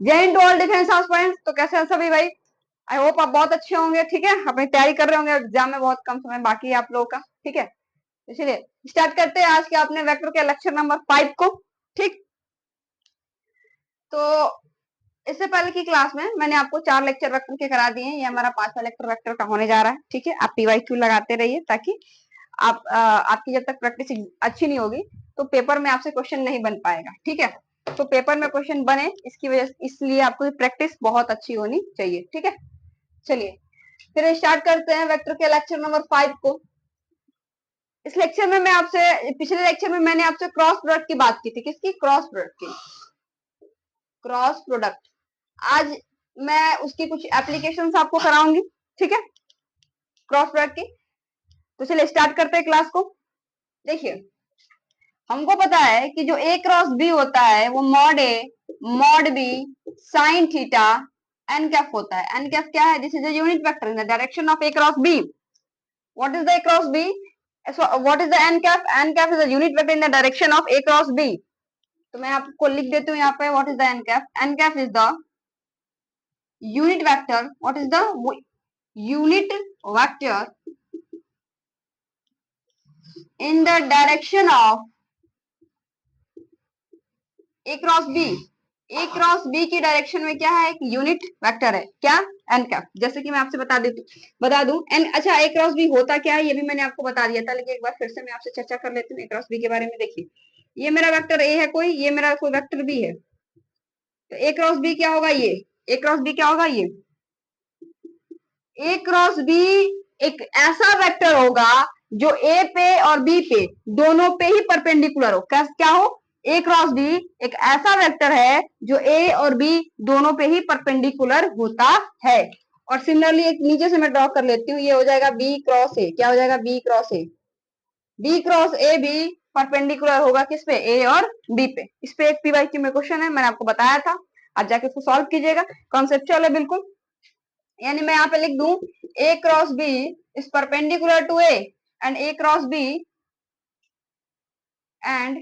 जय हिंद to all defence aspirants. तो कैसे हैं सभी भाई? आई होप आप बहुत अच्छे होंगे। ठीक है, अपनी तैयारी कर रहे होंगे, एग्जाम में बहुत कम समय बाकी है आप लोगों का। ठीक है, इसलिए स्टार्ट करते हैं आज के अपने वेक्टर के लेक्चर नंबर 5 को। ठीक, तो इससे पहले की क्लास में मैंने आपको 4 लेक्चर वेक्टर के करा दिए हैं। ये हमारा 5वां लेक्चर वेक्टर का होने जा रहा है। ठीक है, आप PYQ लगाते रहिए ताकि आपकी जब तक प्रैक्टिस अच्छी नहीं होगी तो पेपर में आपसे क्वेश्चन नहीं बन पाएगा। ठीक है, तो पेपर में क्वेश्चन बने इसकी वजह से, इसलिए आपको प्रैक्टिस बहुत अच्छी होनी चाहिए। ठीक है, चलिए फिर स्टार्ट करते हैं वेक्टर के लेक्चर नंबर 5 को। इस लेक्चर में मैं आपसे, पिछले लेक्चर में मैंने आपसे क्रॉस प्रोडक्ट की बात की थी। किसकी? क्रॉस प्रोडक्ट की। क्रॉस प्रोडक्ट आज मैं उसकी कुछ एप्लीकेशंस आपको कराऊंगी। ठीक है, क्रॉस प्रोडक्ट की। तो चलिए स्टार्ट करते हैं क्लास को। देखिए, हमको पता है कि जो A क्रॉस B होता है वो mod A mod B sine theta n cap होता है। एन कैफ क्या है? This is a unit vector in the direction of A cross B। What is the A cross B? What is the n cap? N cap is a unit vector in the direction of A cross B। तो मैं आपको लिख देती हूँ यहाँ पे, what is the n cap? N cap is the unit vector. What is the unit vector in the direction of A cross B। A cross B की direction में क्या है? एक यूनिट वेक्टर है। क्या? N cap. जैसे कि मैं आपसे बता दूं एन। अच्छा, A क्रॉस B होता क्या है ये भी मैंने आपको बता दिया था, लेकिन एक बार फिर से मैं आपसे चर्चा कर लेती हूँ A क्रॉस B के बारे में। देखिए, ये मेरा वेक्टर A है कोई, ये मेरा कोई वेक्टर B है। तो A क्रॉस B क्या होगा? ये A क्रॉस B क्या होगा? ये A क्रॉस B एक ऐसा वेक्टर होगा जो A पे और B पे दोनों पे ही परपेंडिकुलर हो। क्या हो? A क्रॉस B एक ऐसा वेक्टर है जो A और B दोनों पे ही परपेंडिकुलर होता है। और सिमिलरली एक नीचे से मैं ड्रॉ कर लेती हूँ, ये हो जाएगा B क्रॉस A। क्या हो जाएगा? B cross A। B cross A भी परपेंडिकुलर होगा किस पे? A और B पे। इस पे एक PYQ में क्वेश्चन है, मैंने आपको बताया था, आप जाके उसको सॉल्व कीजिएगा। कॉन्सेप्चुअल है बिल्कुल। यानी मैं यहाँ पे लिख दूं A cross B is perpendicular to A and A cross B and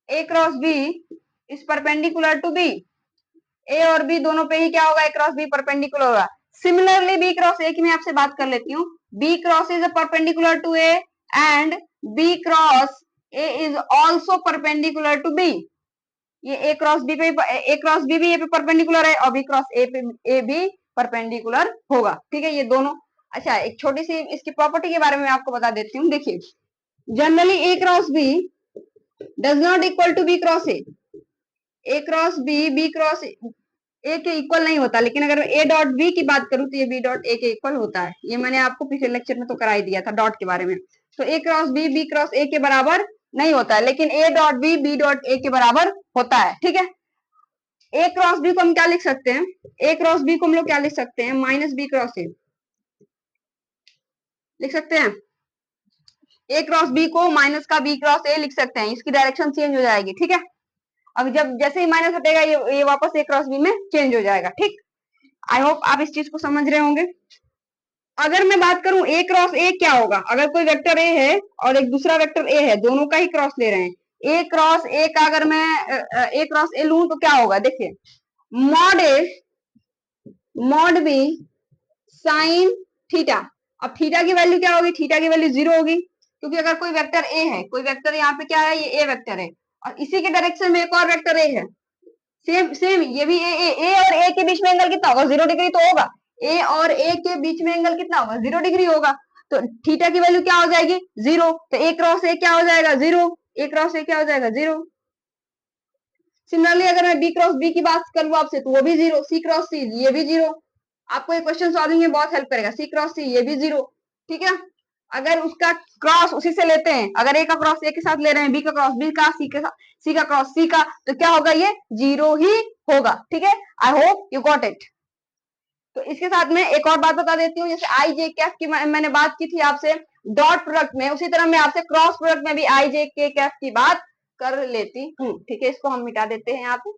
A cross B is perpendicular to B। A और B दोनों पे ही क्या होगा? A क्रॉस B परपेंडिकुलर होगा। सिमिलरली B क्रॉस A की मैं आपसे बात कर लेती हूँ। B cross is perpendicular to A and B cross A is also perpendicular to B। ये A क्रॉस B पे, A क्रॉस B भी ये पे परपेंडिकुलर है और B क्रॉस A पे A भी परपेंडिकुलर होगा। ठीक है, ये दोनों। अच्छा, एक छोटी सी इसकी प्रॉपर्टी के बारे में आपको बता देती हूँ। देखिए, generally A cross B does not equal to B cross A। A cross B B cross A के इक्वल नहीं होता, लेकिन अगर A डॉट B की बात करूं तो ये B डॉट A के इक्वल होता है। ये मैंने आपको पिछले लेक्चर में तो करा ही दिया था डॉट के बारे में। तो A cross B B cross A के बराबर नहीं होता है, लेकिन A dot B B dot A के बराबर होता है। ठीक है, A क्रॉस B को हम क्या लिख सकते हैं? A क्रॉस B को हम लोग क्या लिख सकते हैं? माइनस B क्रॉस A लिख सकते हैं। A क्रॉस B को माइनस का B क्रॉस A लिख सकते हैं, इसकी डायरेक्शन चेंज हो जाएगी। ठीक है, अब जब जैसे ही माइनस हटेगा ये वापस A क्रॉस B में चेंज हो जाएगा। ठीक, आई होप आप इस चीज को समझ रहे होंगे। अगर मैं बात करूं A क्रॉस A क्या होगा? अगर कोई वेक्टर A है और एक दूसरा वेक्टर A है, दोनों का ही क्रॉस ले रहे हैं। A क्रॉस A का अगर मैं A क्रॉस A लूं तो क्या होगा? देखिए, mod A mod B sine theta. अब थीटा की वैल्यू क्या होगी? थीटा की वैल्यू 0 होगी, क्योंकि अगर कोई वेक्टर A है, कोई वेक्टर यहाँ पे क्या है? ये A वेक्टर है और इसी के डायरेक्शन में एक और वेक्टर A है। सेम सेम ये भी A और A के बीच में एंगल कितना होगा? 0 डिग्री तो होगा। A और A के बीच में एंगल कितना होगा? 0 डिग्री होगा। तो थीटा की वैल्यू क्या हो जाएगी? 0। तो A क्रॉस A क्या हो जाएगा? 0। A क्रॉस A क्या हो जाएगा? 0। सिमिलरली अगर मैं B क्रॉस B की बात करूँ आपसे तो वो भी 0। C क्रॉस C ये भी 0। आपको ये क्वेश्चन सॉल्विंग में बहुत हेल्प करेगा। C क्रॉस C ये भी 0। ठीक है, अगर उसका क्रॉस उसी से लेते हैं, अगर A का क्रॉस A के साथ ले रहे हैं, B का क्रॉस B का, C का क्रॉस C का, तो क्या होगा? ये 0 ही होगा। ठीक है, I hope you got it. तो इसके साथ में एक और बात बता देती हूँ, जैसे आई जे कैफ की मैंने बात की थी आपसे डॉट प्रोडक्ट में, उसी तरह मैं आपसे क्रॉस प्रोडक्ट में भी आई जे के कैफ की बात कर लेती हूँ। ठीक है, इसको हम मिटा देते हैं यहाँ पे।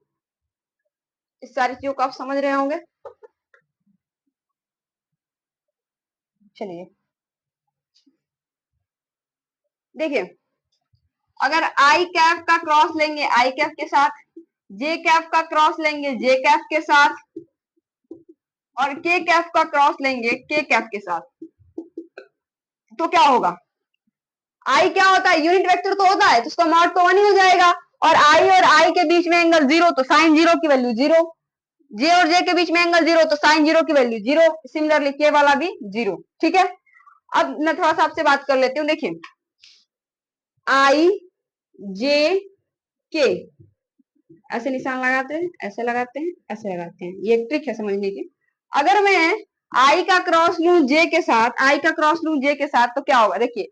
इस सारी चीजों को आप समझ रहे होंगे। चलिए देखिए, अगर आई कैफ का क्रॉस लेंगे आई कैफ के साथ, जे कैफ का क्रॉस लेंगे जे कैफ के साथ, और के कैफ का क्रॉस लेंगे के कैफ के साथ, तो क्या होगा? आई क्या होता है? यूनिट वेक्टर तो होता है, तो उसका मॉड तो 1 ही हो जाएगा। और आई के बीच में एंगल 0, तो साइन 0 की वैल्यू 0। जे और जे के बीच में एंगल 0, तो साइन 0 की वैल्यू 0। सिमिलरली के वाला भी 0। ठीक है, अब मैं थोड़ा सा आपसे बात कर लेती हूँ। देखिए, आई जे के ऐसे निशान लगाते हैं, ऐसे लगाते हैं, ऐसे लगाते हैं, ये एक ट्रिक है समझने की। अगर मैं आई का क्रॉस लूं जे के साथ, आई का क्रॉस लूं जे के साथ, तो क्या होगा? देखिए,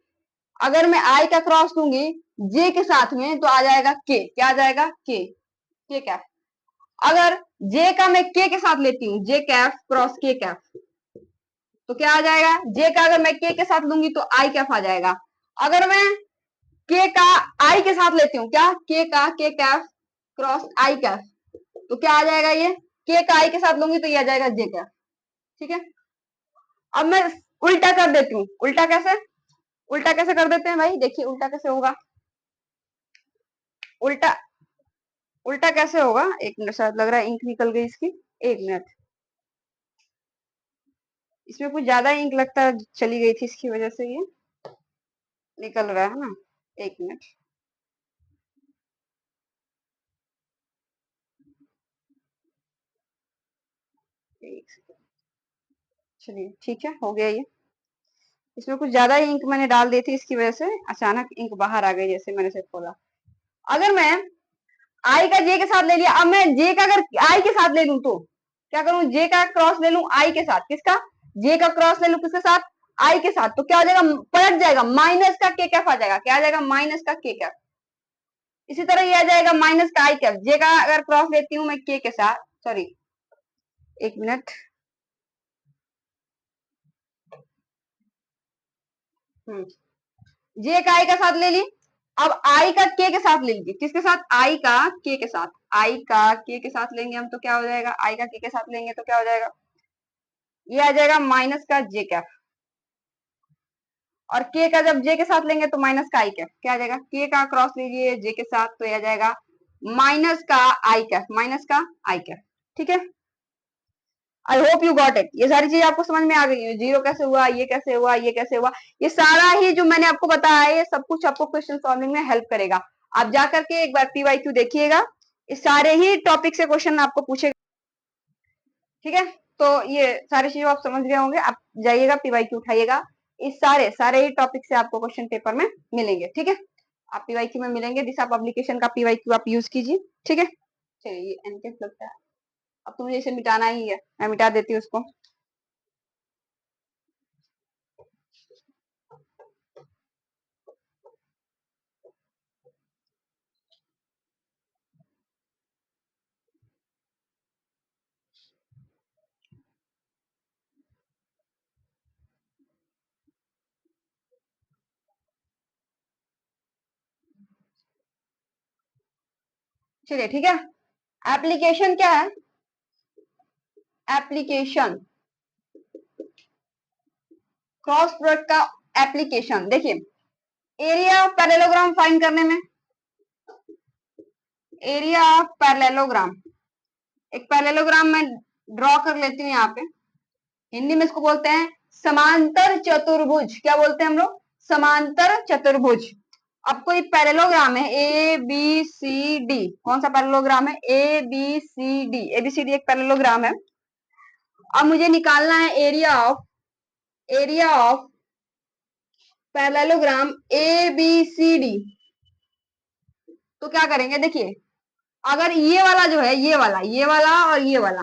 अगर मैं आई का क्रॉस लूंगी जे के साथ में, तो आ जाएगा के। क्या आ जाएगा? के कैफ। अगर जे का मैं के के साथ लेती हूँ, जे कैफ क्रॉस के कैफ, तो क्या आ जाएगा? जे का अगर मैं के के साथ लूंगी तो आई कैफ आ जाएगा। अगर मैं के का आई के साथ लेती हूँ, क्या? के का के कैफ क्रॉस आई कैफ, तो क्या आ जाएगा? ये के का आई के साथ लूंगी तो ये आ जाएगा जे कैफ। ठीक है, अब मैं उल्टा कर देती हूँ। उल्टा कैसे? उल्टा कैसे कर देते हैं भाई? देखिए उल्टा कैसे होगा। उल्टा उल्टा कैसे होगा? एक मिनट, शायद लग रहा है इंक निकल गई इसकी। एक मिनट, इसमें कुछ ज्यादा इंक लगता है चली गई थी, इसकी वजह से ये निकल रहा है ना। एक मिनट, चलिए ठीक है, हो गया ये। इसमें कुछ ज्यादा ही इंक मैंने डाल दी थी, इसकी वजह से अचानक इंक बाहर आ गई, जैसे मैंने से खोला। अगर मैं आई का जे के साथ ले लिया, अब मैं जे का अगर आई के साथ ले लूं तो क्या करूं? जे का क्रॉस ले लूं आई के साथ, किसका? जे का क्रॉस ले लूं किसके साथ? आई के साथ, तो क्या हो जाएगा? पलट जाएगा, माइनस का के कैफ आ जाएगा। क्या आ जाएगा? माइनस का के कैफ। इसी तरह ये आ जाएगा माइनस का आई कैफ। जे का अगर क्रॉस लेती हूँ मैं के साथ, सॉरी एक मिनट, जे का आई का साथ ले ली, अब आई का के के साथ ले लीजिए। किसके साथ? आई का के के साथ। आई का के के साथ लेंगे हम तो क्या हो जाएगा? आई का के साथ लेंगे तो क्या हो जाएगा? ये आ जाएगा माइनस का जे कैफ। और के का जब जे के साथ लेंगे तो माइनस का आई कैफ। क्या आ जाएगा? के का क्रॉस लीजिए जे के साथ, तो ये आ जाएगा माइनस का आई कैफ। माइनस का आई कैफ। ठीक है, I hope you got it. ये सारी चीज आपको समझ में आ गई है। जीरो कैसे हुआ, ये कैसे हुआ, ये कैसे हुआ, ये सारा ही जो मैंने आपको बताया है, ये सब कुछ आपको क्वेश्चन सॉल्विंग में हेल्प करेगा। आप जाकर के एक बार पीवाईक्यू देखिएगा, इस सारे ही टॉपिक से क्वेश्चन आपको पूछेगा। ठीक है, तो ये सारी चीजें आप समझ गए होंगे। आप जाइएगा पीवाईक्यू उठाइएगा, इस सारे सारे ही टॉपिक से आपको क्वेश्चन पेपर में मिलेंगे। ठीक है, आप पीवाईक्यू में मिलेंगे, दिशा पब्लिकेशन का पीवाईक्यू आप यूज कीजिए। ठीक है, चलिए ये एनके लगता है, अब तो मुझे इसे मिटाना ही है, मैं मिटा देती हूँ उसको। चलिए ठीक है, एप्लीकेशन क्या है? एप्लीकेशन, क्रॉस प्रोडक्ट का एप्लीकेशन। देखिए, एरिया ऑफ पैरेललोग्राम फाइंड करने में, एरिया ऑफ पैरेललोग्राम, एक पैरेललोग्राम में ड्रॉ कर लेती हूँ यहाँ पे। हिंदी में इसको बोलते हैं समांतर चतुर्भुज। क्या बोलते हैं हम लोग? समांतर चतुर्भुज। अब कोई पैरेललोग्राम है ए बी सी डी, कौन सा पैरेललोग्राम है? A B C D. A B C D एक पैरेललोग्राम है। अब मुझे निकालना है area of parallelogram A B C D. तो क्या करेंगे? देखिए, अगर ये वाला जो है, ये वाला और ये वाला,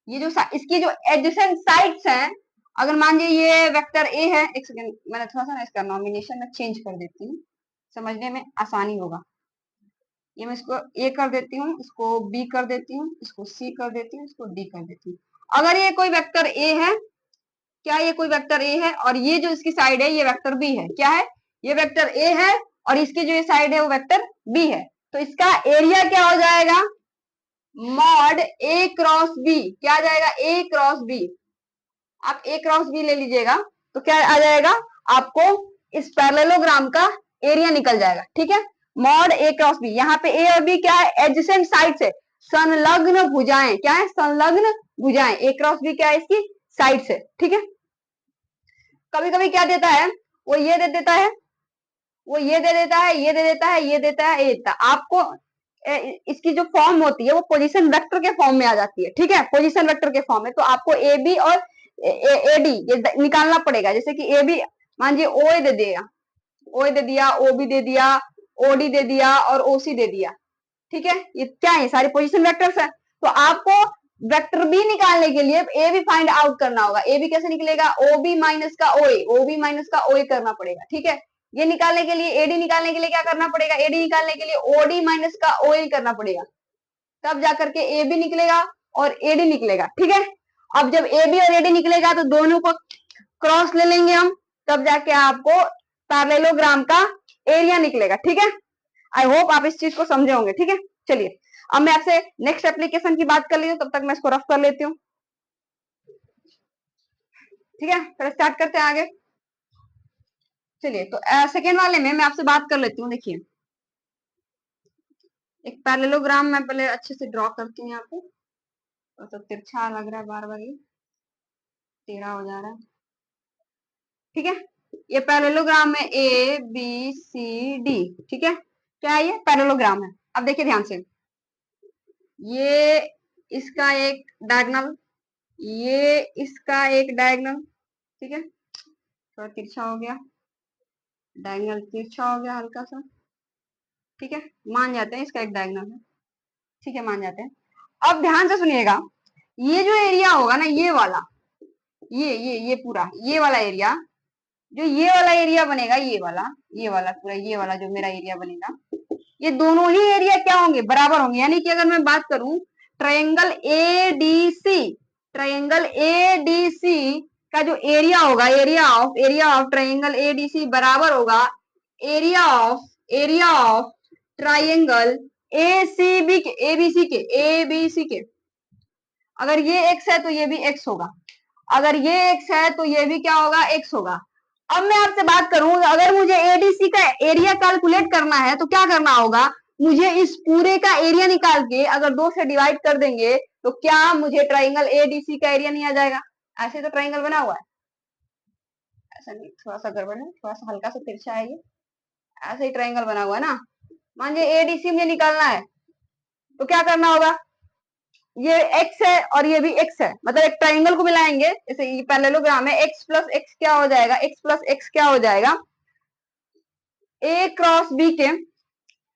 ये जो इसकी जो एडजेसेंट साइड्स हैं, अगर मान लीजिए ये वेक्टर ए है, एक सेकंड मैंने थोड़ा सा ना इसका नॉमिनेशन में चेंज कर देती हूँ, समझने में आसानी होगा। ये मैं इसको ए कर देती हूँ, इसको बी कर देती हूँ, इसको सी कर देती हूँ, इसको डी कर देती हूँ। अगर ये कोई वेक्टर ए है, क्या ये कोई वेक्टर ए है, और ये जो इसकी साइड है ये वेक्टर बी है, क्या है? ये वेक्टर ए है और इसकी जो ये साइड है वो वेक्टर बी है, तो इसका एरिया क्या हो जाएगा? मॉड ए क्रॉस बी। क्या आ जाएगा? ए क्रॉस बी। आप ए क्रॉस बी ले लीजिएगा तो क्या आ जाएगा? आपको इस पैरेललोग्राम का एरिया निकल जाएगा। ठीक है, मॉड ए क्रॉस बी, यहाँ पे ए और बी क्या है, एडजेसेंट साइड्स है, संलग्न भुजाएं, क्या है, संलग्न भुजाएं, ए क्रॉस बी क्या है, इसकी साइड्स है, ठीक है। कभी कभी क्या देता है, वो ये दे देता है, वो ये दे देता है, ये दे देता है, ये देता है, ये देता है आपको। इसकी जो फॉर्म होती है वो पोजीशन वेक्टर के फॉर्म में आ जाती है, ठीक है, पोजीशन वेक्टर के फॉर्म में। तो आपको ए बी और ए डी ये निकालना पड़ेगा। जैसे कि ए बी मान लीजिए ओ दे दिया, ओ दे दिया, ओ बी दे दिया, ओ डी दे दिया और ओ सी दे दिया, ठीक है। ये क्या है, सारी पोजीशन वेक्टर्स है। तो आपको वेक्टर बी निकालने के लिए ए बी फाइंड आउट करना होगा। ए बी कैसे निकलेगा, ओ बी माइनस का ओ बी माइनस का ओ करना पड़ेगा, ठीक है। ये निकालने के लिए, एडी निकालने के लिए क्या करना पड़ेगा, एडी निकालने के लिए ओडी माइनस का ओ करना पड़ेगा, तब जाकर के ए बी निकलेगा और एडी निकलेगा, ठीक है। अब जब ए बी और एडी निकलेगा तो दोनों को क्रॉस ले लेंगे हम, तब जाके आपको पैरेललोग्राम का एरिया निकलेगा, ठीक है। आई होप आप इस चीज को समझे होंगे, ठीक है। चलिए अब मैं आपसे नेक्स्ट एप्लीकेशन की बात कर ली हूँ, तब तक मैं इसको रफ कर लेती हूँ, ठीक है। फिर स्टार्ट करते हैं आगे। चलिए तो सेकेंड वाले में मैं आपसे बात कर लेती हूँ। देखिए एक पैरेललोग्राम मैं पहले अच्छे से ड्रॉ करती हूँ यहाँ पे, तो तिरछा लग रहा है, बार बार ये टेढ़ा हो जा रहा है, ठीक है। ये पैरेललोग्राम है ए बी सी डी, ठीक है। क्या है, ये पैरेललोग्राम है। अब देखिए ध्यान से, ये इसका एक डायगोनल, ये इसका एक डायगोनल, ठीक है। थोड़ा तिरछा हो गया, डायगोनल तिरछा हो गया हल्का सा, ठीक है। मान जाते हैं इसका एक डायगोनल है, ठीक है, मान जाते हैं। अब ध्यान से सुनिएगा, ये जो एरिया होगा ना, ये वाला, ये पूरा ये वाला एरिया, जो ये वाला एरिया बनेगा, ये वाला पूरा, ये वाला जो मेरा एरिया बनेगा, ये दोनों ही एरिया क्या होंगे, बराबर होंगे। यानी कि अगर मैं बात करूं triangle A D C, triangle A D C का जो एरिया होगा, area of triangle A D C बराबर होगा area of triangle A C B के, ए बी सी के। अगर ये एक्स है तो ये भी एक्स होगा, अगर ये एक्स है तो ये भी क्या होगा, एक्स होगा। अब मैं आपसे बात करूं, अगर मुझे एडीसी का एरिया कैलकुलेट करना है तो क्या करना होगा, मुझे इस पूरे का एरिया निकाल के अगर 2 से डिवाइड कर देंगे तो क्या मुझे ट्राइंगल एडीसी का एरिया नहीं आ जाएगा। ऐसे तो ट्राइंगल बना हुआ है, ऐसा नहीं, थोड़ा सा गड़बड़ है, थोड़ा सा हल्का सा तिरछा है ये, ऐसे ही ट्राइंगल बना हुआ है ना। मान लीजिए एडीसी मुझे निकालना है तो क्या करना होगा, ये x है और ये भी x है, मतलब एक ट्राइंगल को मिलाएंगे, जैसे ये पैरेललोग्राम है, x प्लस एक्स क्या हो जाएगा, x प्लस एक्स क्या हो जाएगा, a क्रॉस b के,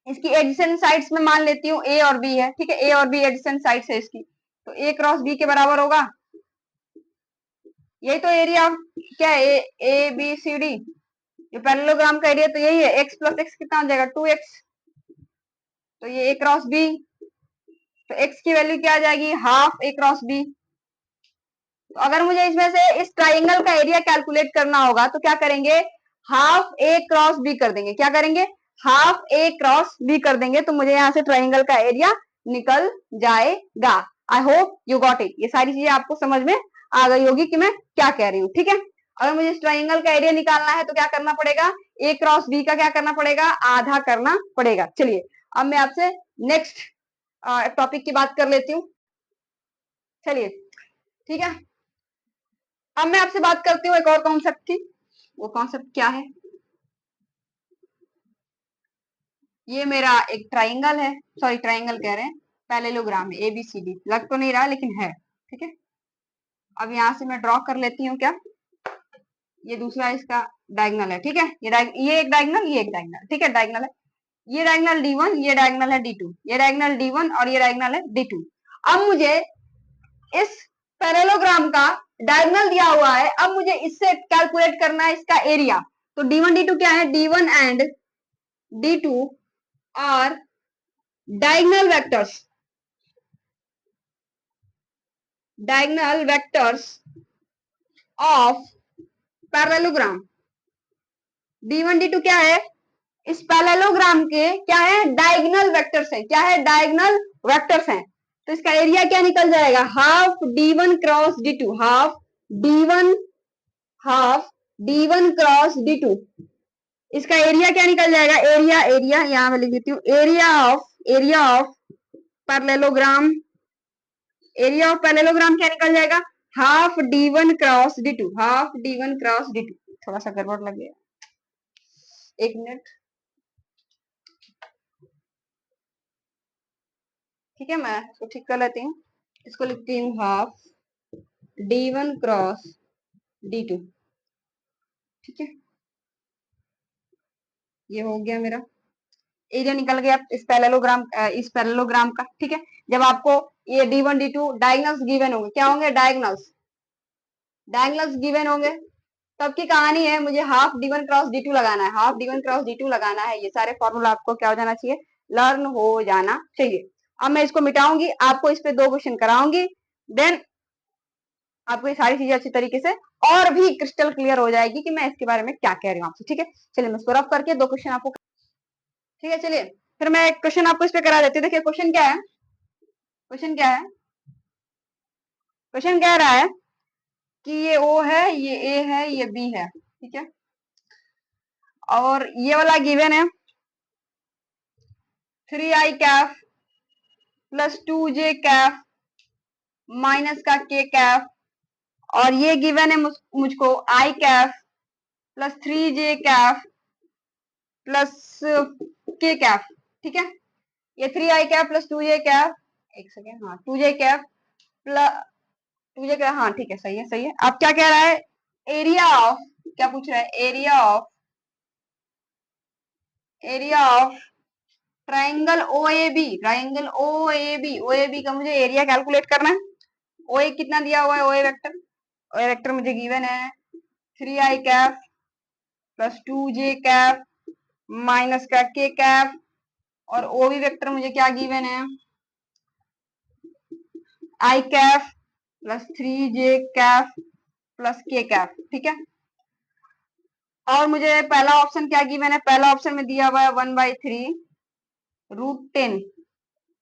इसकी एडजेसेंट साइड्स में मान लेती हूँ a और b है, ठीक है, a और b एडजेसेंट साइड्स है इसकी, तो a क्रॉस b के बराबर होगा, यही तो एरिया क्या है, ए बी सी डी, ये पैरेललोग्राम का एरिया तो यही है, x प्लस एक्स कितना हो जाएगा, 2x, तो ये a क्रॉस b, तो x की वैल्यू क्या आ जाएगी, हाफ a क्रॉस b। तो अगर मुझे इसमें से इस ट्राइंगल का एरिया कैलकुलेट करना होगा तो क्या करेंगे, हाफ ए क्रॉस बी कर देंगे, क्या करेंगे, हाफ ए क्रॉस बी कर देंगे, तो मुझे यहाँ से ट्राइंगल का एरिया निकल जाएगा। I hope you got it, ये सारी चीजें आपको समझ में आ गई होगी कि मैं क्या कह रही हूँ, ठीक है। अगर मुझे इस ट्राइंगल का एरिया निकालना है तो क्या करना पड़ेगा, ए क्रॉस बी का क्या करना पड़ेगा, आधा करना पड़ेगा। चलिए अब मैं आपसे नेक्स्ट टॉपिक की बात कर लेती हूँ, चलिए ठीक है। अब मैं आपसे बात करती हूँ एक और कॉन्सेप्ट की, वो कॉन्सेप्ट क्या है, ये मेरा एक ट्राइंगल है, सॉरी ट्राइंगल कह रहे हैं, पैरेललोग्राम है एबीसीडी, लग तो नहीं रहा लेकिन है, ठीक है। अब यहाँ से मैं ड्रॉ कर लेती हूँ क्या, ये दूसरा इसका डायगोनल है, ठीक है, ये एक डायगोनल, ये एक डायगोनल, ठीक है, डायगोनल है, ये डायगोनल D1, ये डायगोनल है D2, ये डायगोनल D1 और ये डायगोनल है D2। अब मुझे इस पैरेललोग्राम का डायगोनल दिया हुआ है, अब मुझे इससे कैलकुलेट करना है इसका एरिया। तो D1 D2 क्या है, D1 and D2 are diagonal vectors of parallelogram. D1 D2 क्या है, इस पैरेललोग्राम के क्या है, डायगोनल वेक्टर्स है, क्या है, डायगोनल वेक्टर्स हैं। तो इसका एरिया क्या निकल जाएगा, half D1 cross D2, half D1 cross D2, इसका एरिया क्या निकल जाएगा, एरिया एरिया यहाँ मैं लिख देती हूँ, area of parallelogram, area of parallelogram क्या निकल जाएगा, half D1 cross D2, half D1 cross D2। थोड़ा सा गड़बड़ लग गया, एक मिनट, ठीक है, मैं इसको ठीक कर लेती हूँ। इसको लिखती हूँ हाफ D1 क्रॉस D2, ठीक है, ये हो गया मेरा एरिया निकल गया इस पैरेललोग्राम का, ठीक है। जब आपको ये D1 D2 डायगोनल्स गिवन होंगे, क्या होंगे, डायगोनल्स गिवन होंगे, तब की कहानी है, मुझे हाफ D1 क्रॉस D2 लगाना है, हाफ D1 क्रॉस D2 लगाना है। ये सारे फॉर्मूला आपको क्या हो जाना चाहिए, लर्न हो जाना चाहिए। अब मैं इसको मिटाऊंगी, आपको इस पे 2 क्वेश्चन कराऊंगी, देन आपको ये सारी चीजें अच्छी तरीके से और भी क्रिस्टल क्लियर हो जाएगी कि मैं इसके बारे में क्या कह रही हूँ आपसे, ठीक है। चलिए मैं इसको रफ करके 2 क्वेश्चन आपको, ठीक है, चलिए फिर मैं एक क्वेश्चन आपको इस पे करा देती हूँ। देखिए क्वेश्चन क्या है, क्वेश्चन क्या है, क्वेश्चन कह रहा है कि ये O है, ये A है, ये B है, ठीक है, और ये वाला गिवन है 3i Kaif plus 2j Kaif minus का k कैफ, और ये गिवन है मुझको i Kaif plus 3j Kaif plus k Kaif, ठीक है। ये 3i Kaif plus 2j Kaif, एक सेकेंड, हाँ 2j Kaif plus 2j Kaif, हाँ ठीक है, सही है, सही है। अब क्या कह रहा है, एरिया ऑफ, क्या पूछ रहा है, area of triangle OAB, triangle OAB का मुझे एरिया कैलकुलेट करना है। OA कितना दिया हुआ है, OA वेक्टर मुझे गिवन है 3i Kaif plus 2j Kaif minus का k कैफ, और OB वेक्टर मुझे क्या गिवन है, i Kaif plus 3j Kaif plus k Kaif, ठीक है। और मुझे पहला ऑप्शन क्या गिवन है, पहला ऑप्शन में दिया हुआ है 1/3 √10,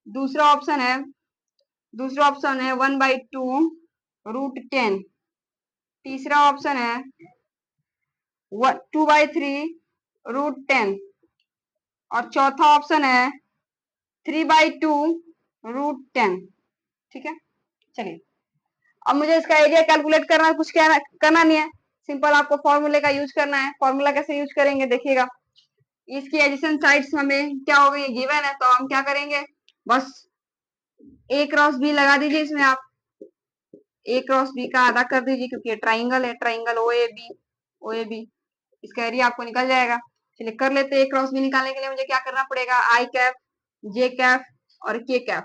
दूसरा ऑप्शन है 1/2 √10, तीसरा ऑप्शन है 2/3 √10, और चौथा ऑप्शन है 3/2 √10, ठीक है। चलिए अब मुझे इसका एरिया कैलकुलेट करना है, कुछ करना नहीं है, सिंपल आपको फॉर्मूले का यूज करना है। फॉर्मूला कैसे यूज करेंगे, देखिएगा, इसकी एडिशन साइड्स हमें क्या हो गई, गिवन है, तो हम क्या करेंगे, बस a क्रॉस b लगा दीजिए इसमें, आप a क्रॉस b का आधा कर दीजिए, क्योंकि ये ट्राइंगल है, ट्राइंगल OAB, इसका एरिया आपको निकल जाएगा। चलिए कर लेते हैं, a क्रॉस b निकालने के लिए मुझे क्या करना पड़ेगा, i कैफ, j कैफ और k कैफ,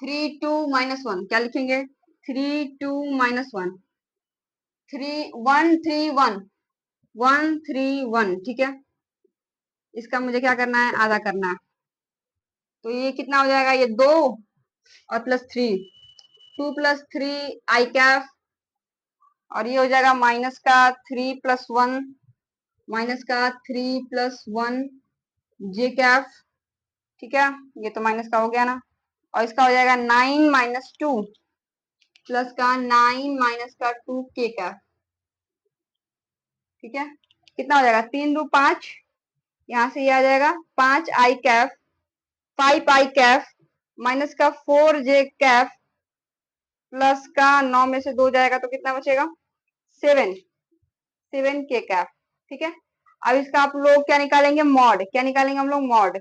3 2 -1 क्या लिखेंगे, 3 2 -1 3 1 3 1 1 3 1, ठीक है। इसका मुझे क्या करना है, आधा करना है, तो ये कितना हो जाएगा, ये 2 और प्लस 3, 2 + 3 i कैफ, और ये हो जाएगा माइनस का 3 + 1, माइनस का 3 + 1 j कैफ, ठीक है, ये तो माइनस का हो गया ना, और इसका हो जाएगा 9 - 2 प्लस का 9 - का 2 k कैफ, ठीक है, कितना हो जाएगा, 3 2 5, यहाँ से ये आ जाएगा 5 i Kaif 5 i Kaif minus का 4 j कैफ प्लस का 9 में से 2 जाएगा तो कितना बचेगा, 7 k कैफ, ठीक है। अब इसका आप लोग क्या निकालेंगे, मॉड, क्या निकालेंगे हम लोग, मॉड,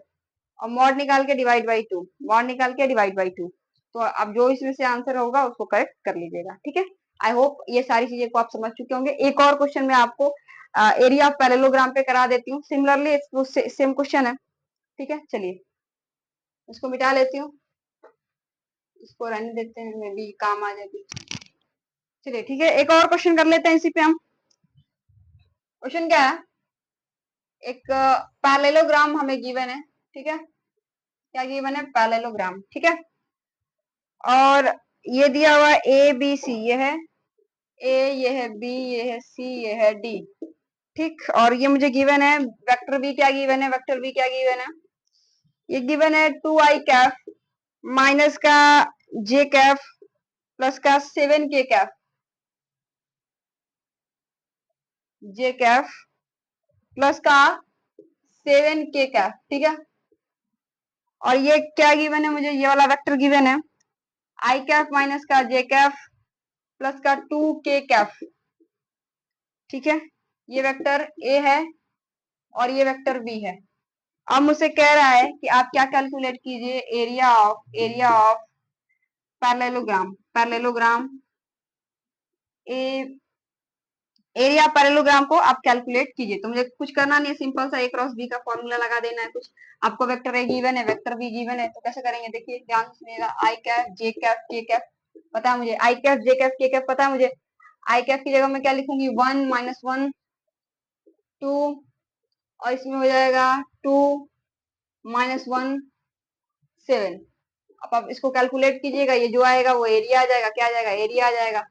और मॉड निकाल के डिवाइड बाई 2, मॉड निकाल के डिवाइड बाई 2, तो अब जो इसमें से आंसर होगा उसको करेक्ट कर लीजिएगा, ठीक है। आई होप ये सारी चीजें को आप समझ चुके होंगे। एक और क्वेश्चन में आपको एरिया ऑफ पैरेललोग्राम पे करा देती हूँ, सिमिलरली सेम क्वेश्चन है, ठीक है। चलिए इसको मिटा लेती हूँ, इसको रहने देते हैं, मे बी काम आ जाएगी। चलिए ठीक है, एक और क्वेश्चन कर लेते हैं इसी पे हम। क्वेश्चन क्या है, एक पैरेललोग्राम हमें गिवन है, ठीक है, क्या गिवन है, पैरेललोग्राम, ठीक है, और ये दिया हुआ है ABC, ये है A, ये है B, ये है C, ये है D, ठीक, और ये मुझे गिवन है वेक्टर B, क्या गिवन है, वेक्टर B क्या गिवन है, ये गिवन है 2i कैफ माइनस का j कैफ प्लस का 7k Kaif, j Kaif plus का 7k कैफ, ठीक है। और ये क्या गिवन है मुझे, ये वाला वेक्टर गिवन है आई कैफ माइनस का जे कैफ प्लस का 2k कैफ, ठीक है। ये वेक्टर ए है और ये वेक्टर बी है। अब मुझसे कह रहा है कि आप क्या कैलकुलेट कीजिए, area of parallelogram A area parallelogram को आप कैलकुलेट कीजिए। तो मुझे कुछ करना नहीं है, सिंपल सा ए क्रॉस बी का फॉर्मूला लगा देना है। कुछ आपको वेक्टर ए गिवन है, वेक्टर बी गिवन है, तो कैसे करेंगे देखिए ध्यान से सुनिएगा। आई कैफ जे कैफ के कैफ पता है मुझे, आई कैफ जे कैफ के कैफ पता है मुझे। आई कैफ की जगह मैं क्या लिखूंगी, 1 माइनस 1 2, और इसमें हो जाएगा 2 माइनस 1 7। अब आप इसको कैलकुलेट कीजिएगा, ये जो आएगा वो एरिया आ जाएगा। क्या आ जाएगा, एरिया आ जाएगा।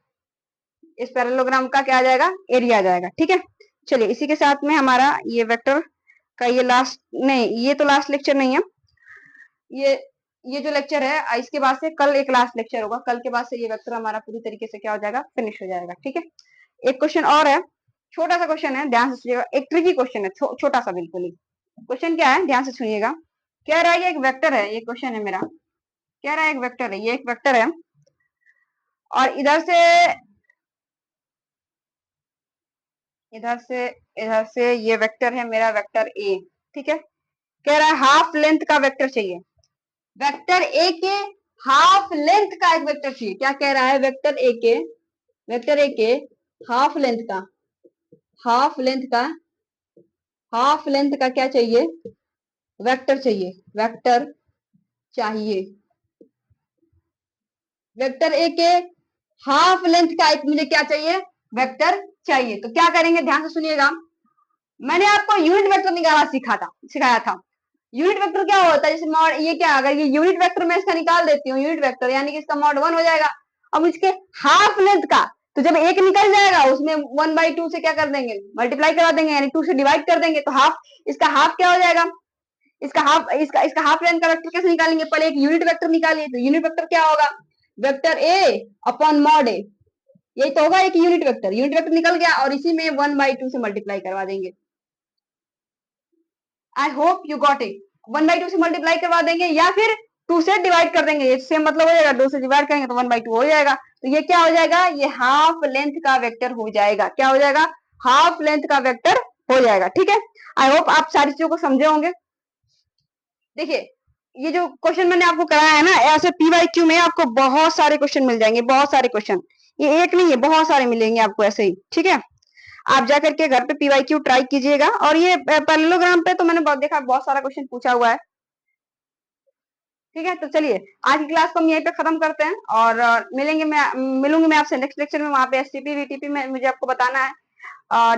इस पैरेललोग्राम का क्या आ जाएगा, एरिया आ जाएगा, ठीक है। चलिए इसी के साथ में हमारा ये वेक्टर का ये लास्ट, नहीं ये तो लास्ट लेक्चर नहीं है, ये ये जो लेक्चर है इसके बाद से कल एक लास्ट लेक्चर होगा। कल के बाद से ये वेक्टर हमारा पूरी तरीके से क्या हो जाएगा, फिनिश हो जाएगा, ठीक है। एक क्वेश्चन और है, छोटा सा क्वेश्चन है, ध्यान से सुनिएगा। एक ट्रिकी क्वेश्चन है, छोटा सा बिल्कुल ही। क्वेश्चन क्या है, ध्यान से सुनिएगा। कह रहा है ये एक वेक्टर है, ये क्वेश्चन है मेरा। कह रहा है एक वेक्टर है, ये एक वेक्टर है और इधर से ये वेक्टर है मेरा, वेक्टर ए, ठीक है। कह रहा है हाफ लेंथ का वेक्टर चाहिए, वेक्टर ए के हाफ लेंथ का एक वेक्टर चाहिए। क्या कह रहा है, वेक्टर ए के हाफ लेंथ का हाफ लेंथ का हाफ लेंथ का क्या चाहिए, वेक्टर चाहिए, वेक्टर चाहिए। वेक्टर ए के हाफ लेंथ का एक मुझे क्या चाहिए, वेक्टर चाहिए। तो क्या करेंगे, ध्यान से सुनिएगा। मैंने आपको यूनिट वेक्टर निकालना सिखाया था। यूनिट वेक्टर क्या होता है, जैसे मॉड, ये क्या, अगर ये यूनिट वेक्टर मैं इसका निकाल देती हूँ, यूनिट वेक्टर यानी कि इसका मॉड 1 हो जाएगा। अब इसके हाफ लेंथ का, तो जब एक निकल जाएगा उसमें 1/2 से क्या कर देंगे, मल्टीप्लाई करा देंगे, यानी 2 से डिवाइड कर देंगे। तो हाफ, इसका हाफ क्या हो जाएगा, इसका हाफ लेंथ का वेक्टर कैसे निकालेंगे, पहले एक यूनिट वेक्टर निकालिए। तो यूनिट वेक्टर क्या होगा, वेक्टर ए अपॉन मॉड ए, यही तो होगा एक यूनिट वेक्टर। यूनिट वेक्टर निकल गया और इसी में 1/2 से मल्टीप्लाई करवा देंगे। I hope you got it. 1/2 से मल्टीप्लाई करवा देंगे या फिर 2 से डिवाइड कर देंगे, सेम मतलब हो जाएगा। 2 से डिवाइड करेंगे तो 1/2 हो जाएगा। तो ये क्या हो जाएगा, ये हाफ लेंथ का वेक्टर हो जाएगा। क्या हो जाएगा, हाफ लेंथ का वेक्टर हो जाएगा, ठीक है। आई होप आप सारी चीजों को समझे होंगे। देखिए ये जो क्वेश्चन मैंने आपको कराया है ना, ऐसे PYQ में आपको बहुत सारे क्वेश्चन मिल जाएंगे, बहुत सारे क्वेश्चन, ये एक नहीं है, बहुत सारे मिलेंगे आपको ऐसे ही, ठीक है। आप जाकर के घर पे PYQ ट्राई कीजिएगा। और ये पैरेललोग्राम पे तो मैंने बहुत देखा, बहुत सारा क्वेश्चन पूछा हुआ है, ठीक है। तो चलिए आज की क्लास को हम यहीं पे खत्म करते हैं और मिलूंगी मैं आपसे नेक्स्ट लेक्चर में। वहां पे STP VTP में मुझे आपको बताना है,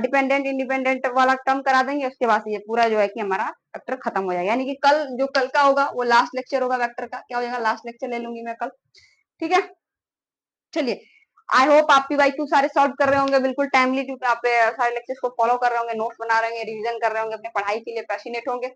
डिपेंडेंट इंडिपेंडेंट वाला टर्म करा देंगे। उसके बाद ये पूरा जो है कि हमारा वेक्टर खत्म हो जाएगा, यानी कि कल का होगा वो लास्ट लेक्चर होगा वेक्टर का। क्या हो जाएगा, लास्ट लेक्चर ले लूंगी मैं कल, ठीक है। चलिए आई होप आप PYQ सारे सॉल्व कर रहे होंगे बिल्कुल टाइमली, क्योंकि आप सारे लेक्चर्स को फॉलो कर रहे होंगे, नोट्स बना रहे होंगे, रिवीजन कर रहे होंगे, अपने पढ़ाई के लिए पैशनेट होंगे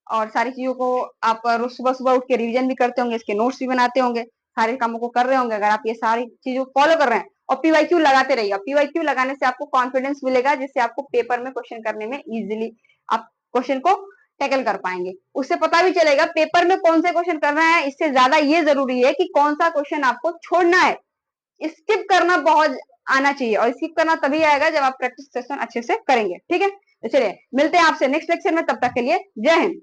और सारी चीजों को आप रोज सुबह सुबह उठ के रिवीजन भी करते होंगे, इसके नोट्स भी बनाते होंगे, सारे कामों को कर रहे होंगे। अगर आप ये सारी चीजों को फॉलो कर रहे हैं और PYQ लगाते रहिए, PYQ लगाने से आपको कॉन्फिडेंस मिलेगा, जिससे आपको पेपर में क्वेश्चन करने में इजिली आप क्वेश्चन को टैकल कर पाएंगे। उससे पता भी चलेगा पेपर में कौन से क्वेश्चन करना है। इससे ज्यादा ये जरूरी है कि कौन सा क्वेश्चन आपको छोड़ना है। स्किप करना बहुत आना चाहिए, और स्किप करना तभी आएगा जब आप प्रैक्टिस सेशन अच्छे से करेंगे, ठीक है। तो चलिए मिलते हैं आपसे नेक्स्ट लेक्चर में, तब तक के लिए जय हिंद।